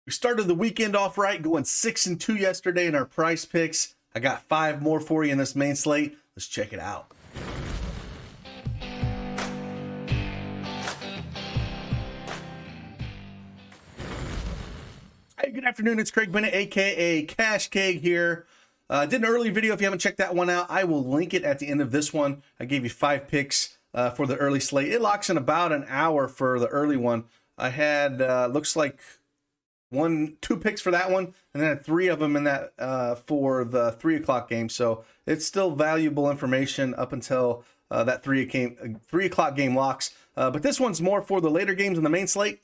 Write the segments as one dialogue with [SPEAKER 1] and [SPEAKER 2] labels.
[SPEAKER 1] We started the weekend off right, going 6-2 yesterday in our price picks. I got 5 more for you in this main slate. Let's check it out. Hey, good afternoon. It's Craig Bennett, aka Cash Keg here. Did an early video. If you haven't checked that one out, I will link it at the end of this one. I gave you 5 picks for the early slate. It locks in about an hour for the early one. I had looks like 2 picks for that one, and then 3 of them in that for the 3 o'clock game. So it's still valuable information up until that 3 o'clock game locks. But this one's more for the later games in the main slate,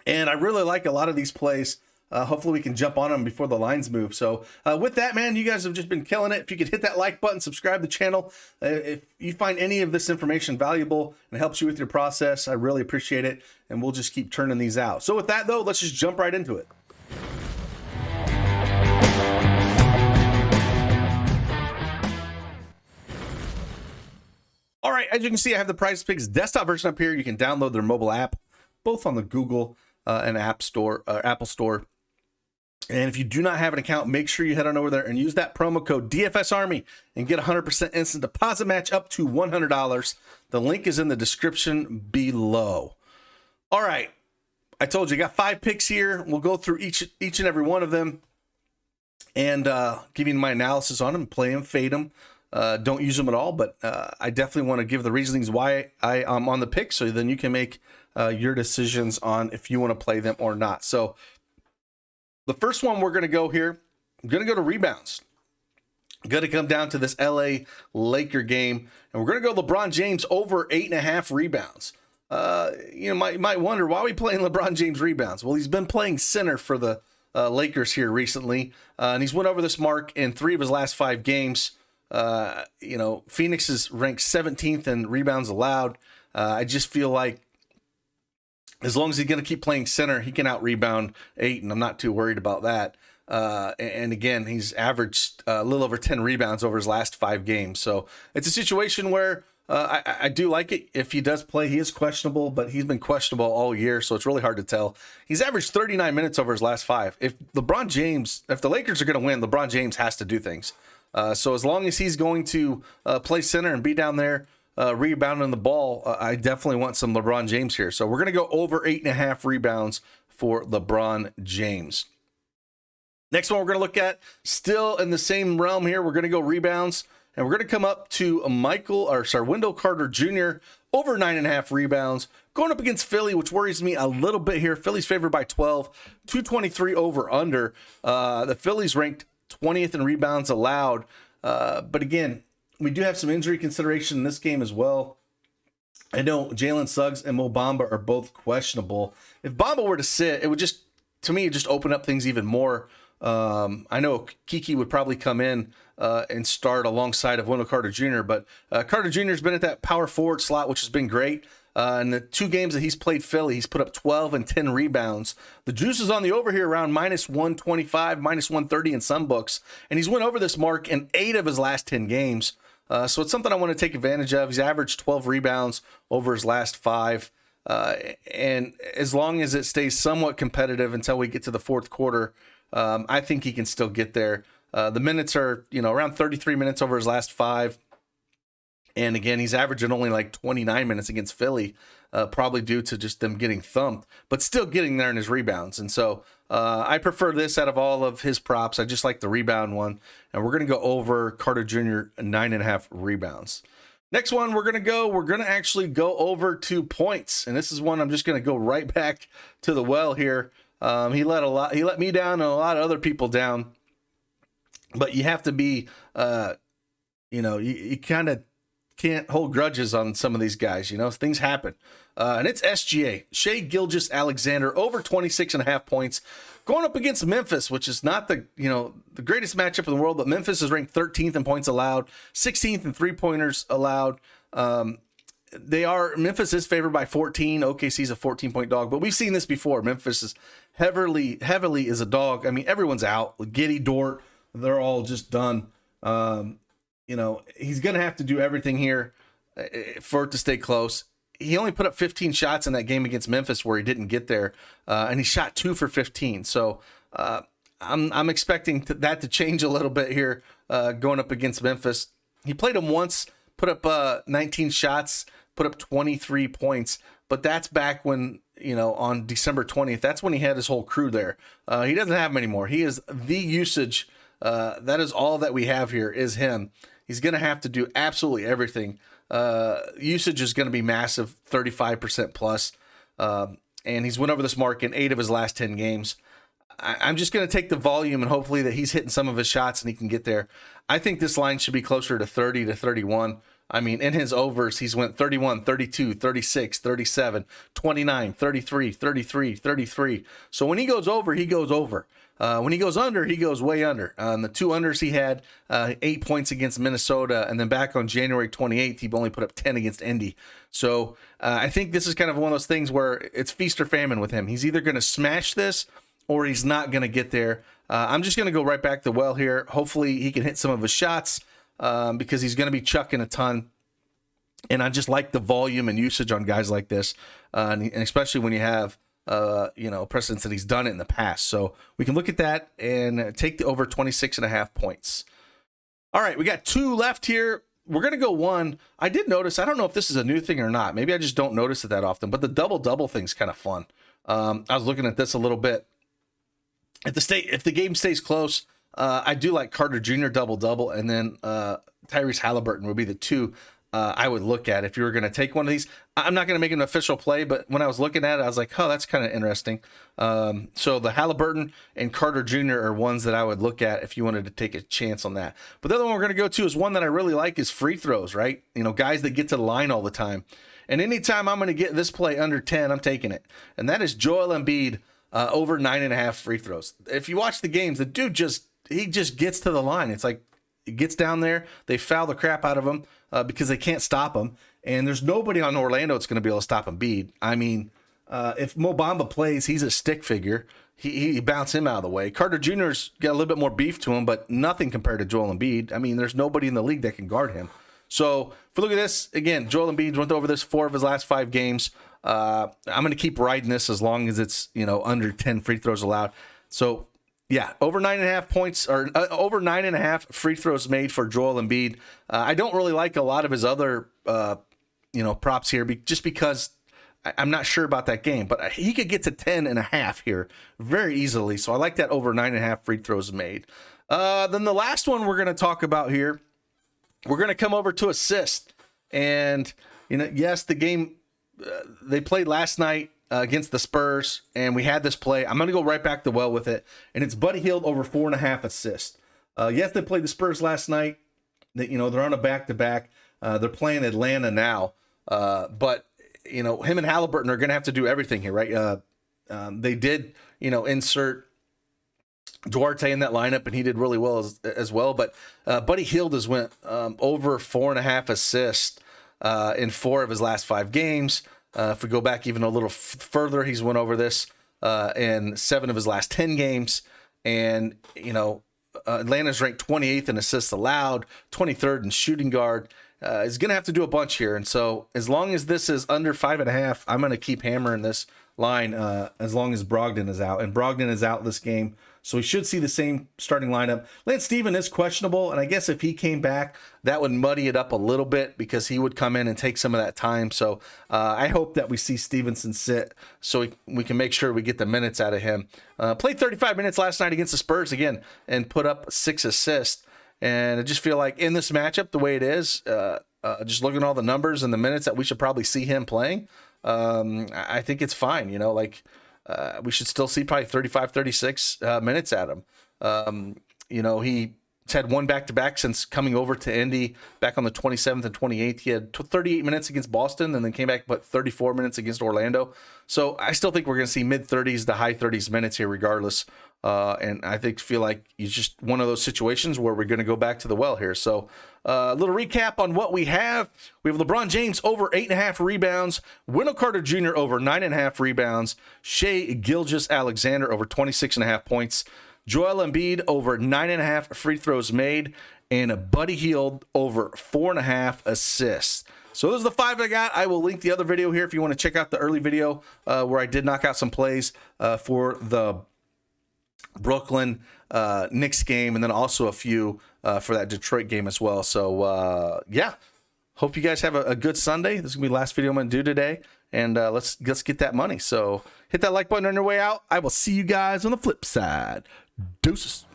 [SPEAKER 1] and I really like a lot of these plays. Hopefully we can jump on them before the lines move. So with that, man, you guys have just been killing it. If you could hit that like button, subscribe to the channel. If you find any of this information valuable and it helps you with your process, I really appreciate it. And we'll just keep turning these out. So with that, though, let's just jump right into it. All right, as you can see, I have the Prizepicks desktop version up here. You can download their mobile app, both on the Google and Apple Store. And if you do not have an account, make sure you head on over there and use that promo code DFSArmy and get 100% instant deposit match up to $100. The link is in the description below. All right, I told you, I got 5 picks here. We'll go through each and every one of them and give you my analysis on them, play them, fade them. Don't use them at all, but I definitely want to give the reasonings why I am on the pick, so then you can make your decisions on if you want to play them or not. So the first one we're going to go here, I'm going to go to rebounds. I'm going to come down to this LA Laker game, and we're going to go LeBron James over 8.5 rebounds. You might wonder, why are we playing LeBron James rebounds? Well, he's been playing center for the Lakers here recently, and he's went over this mark in 3 of his last 5 games. Phoenix is ranked 17th in rebounds allowed. I just feel like as long as he's going to keep playing center, he can out-rebound 8, and I'm not too worried about that. And again, he's averaged a little over 10 rebounds over his last 5 games. So it's a situation where I do like it. If he does play, he is questionable, but he's been questionable all year, so it's really hard to tell. He's averaged 39 minutes over his last 5. If the Lakers are going to win, LeBron James has to do things. So as long as he's going to play center and be down there rebounding the ball, I definitely want some LeBron James here. So we're going to go over 8.5 rebounds for LeBron James. Next one we're going to look at, still in the same realm here, we're going to go rebounds, and we're going to come up to Wendell Carter Jr. over 9.5 rebounds, going up against Philly, which worries me a little bit here. Philly's favored by 12, 223 over under. The Phillies ranked 20th in rebounds allowed. But again, we do have some injury consideration in this game as well. I know Jalen Suggs and Mo Bamba are both questionable. If Bamba were to sit, it would just open up things even more. I know Kiki would probably come in and start alongside of Wendell Carter Jr., but Carter Jr. has been at that power forward slot, which has been great. In the 2 games that he's played Philly, he's put up 12 and 10 rebounds. The juice is on the over here around -125, -130 in some books, and he's went over this mark in 8 of his last 10 games. So it's something I want to take advantage of. He's averaged 12 rebounds over his last 5. And as long as it stays somewhat competitive until we get to the 4th quarter, I think he can still get there. The minutes are, around 33 minutes over his last 5. And again, he's averaging only like 29 minutes against Philly, probably due to just them getting thumped, but still getting there in his rebounds. And so I prefer this out of all of his props. I just like the rebound one. And we're going to go over Carter Jr. 9.5 rebounds. Next one we're going to actually go over to points. And this is one I'm just going to go right back to the well here. He let me down and a lot of other people down. But you have to be, you kind of can't hold grudges on some of these guys, things happen. And it's SGA, Shai Gilgeous-Alexander, over 26.5 points, going up against Memphis, which is not the greatest matchup in the world, but Memphis is ranked 13th in points allowed, 16th in 3-pointers allowed. Memphis is favored by 14. OKC's a 14-point dog, but we've seen this before. Memphis is heavily is a dog. I mean, everyone's out. Giddey, Dort, they're all just done. He's going to have to do everything here for it to stay close. he only put up 15 shots in that game against Memphis where he didn't get there, and he shot 2 for 15. So I'm expecting that to change a little bit here going up against Memphis. He played him once, put up 19 shots, put up 23 points, but that's back when, on December 20th, that's when he had his whole crew there. He doesn't have them anymore. He is the usage. That is all that we have here is him. He's going to have to do absolutely everything. Usage is going to be massive, 35% plus. And he's went over this mark in 8 of his last 10 games. I'm just going to take the volume and hopefully that he's hitting some of his shots and he can get there. I think this line should be closer to 30 to 31. I mean, in his overs, he's went 31, 32, 36, 37, 29, 33, 33, 33. So when he goes over, he goes over. When he goes under, he goes way under. On the 2 unders, he had 8 points against Minnesota, and then back on January 28th, he only put up 10 against Indy. So I think this is kind of one of those things where it's feast or famine with him. He's either going to smash this or he's not going to get there. I'm just going to go right back to well here. Hopefully he can hit some of his shots because he's going to be chucking a ton. And I just like the volume and usage on guys like this, and especially when you have precedents that he's done it in the past. So we can look at that and take the over 26.5 points. All right, we got 2 left here. We're going to go 1. I did notice, I don't know if this is a new thing or not. Maybe I just don't notice it that often, but the double-double thing's kind of fun. I was looking at this a little bit. If the game stays close, I do like Carter Jr. double-double, and then Tyrese Halliburton would be the 2 I would look at if you were going to take one of these. I'm not going to make an official play, but when I was looking at it, I was like, oh, that's kind of interesting. So the Halliburton and Carter Jr. are ones that I would look at if you wanted to take a chance on that. But the other one we're going to go to is one that I really like is free throws, right? Guys that get to the line all the time. And anytime I'm going to get this play under 10, I'm taking it. And that is Joel Embiid over 9.5 free throws. If you watch the games, the dude he just gets to the line. It's like, he gets down there, they foul the crap out of him because they can't stop him. And there's nobody on Orlando that's going to be able to stop Embiid. I mean, if Mo Bamba plays, he's a stick figure. He bounced him out of the way. Carter Jr.'s got a little bit more beef to him, but nothing compared to Joel Embiid. I mean, there's nobody in the league that can guard him. So if we look at this, again, Joel Embiid went over this 4 of his last 5 games. I'm going to keep riding this as long as it's, under 10 free throws allowed. So, yeah, over 9.5 points or over 9.5 free throws made for Joel Embiid. I don't really like a lot of his other, props here just because I'm not sure about that game, but he could get to 10.5 here very easily. So I like that over 9.5 free throws made. Then the last one we're going to talk about here, we're going to come over to assist. And, yes, the game they played last night against the Spurs, and we had this play. I'm going to go right back to well with it, and it's Buddy Hield over 4.5 assists. Yes, they played the Spurs last night. They're on a back-to-back. They're playing Atlanta now, but him and Halliburton are going to have to do everything here, right? They did, insert Duarte in that lineup, and he did really well as well. But Buddy Hield has went over 4.5 assists in 4 of his last 5 games. If we go back even a little further, he's went over this in 7 of his last 10 games. And, Atlanta's ranked 28th in assists allowed, 23rd in shooting guard. Is going to have to do a bunch here. And so as long as this is under 5.5, I'm going to keep hammering this line as long as Brogdon is out. And Brogdon is out this game, so we should see the same starting lineup. Lance Steven is questionable, and I guess if he came back, that would muddy it up a little bit because he would come in and take some of that time. So I hope that we see Stevenson sit so we can make sure we get the minutes out of him. Played 35 minutes last night against the Spurs again and put up 6 assists. And I just feel like in this matchup, the way it is, just looking at all the numbers and the minutes that we should probably see him playing, I think it's fine. We should still see probably 35, 36 minutes at him. He's had 1 back-to-back since coming over to Indy back on the 27th and 28th. He had 38 minutes against Boston and then came back but 34 minutes against Orlando. So I still think we're going to see mid-30s to high-30s minutes here regardless. And I feel like it's just one of those situations where we're going to go back to the well here. So a little recap on what we have. We have LeBron James over 8.5 rebounds, Wendell Carter Jr. over 9.5 rebounds, Shai Gilgeous-Alexander over 26.5 points, Joel Embiid over 9.5 free throws made, and Buddy Hield over 4.5 assists. So those are the 5 I got. I will link the other video here if you want to check out the early video where I did knock out some plays for the Brooklyn Knicks game, and then also a few for that Detroit game as well. So yeah, hope you guys have a good Sunday. This is gonna be the last video I'm gonna do today, and let's get that money. So hit that like button on your way out. I will see you guys on the flip side. Deuces.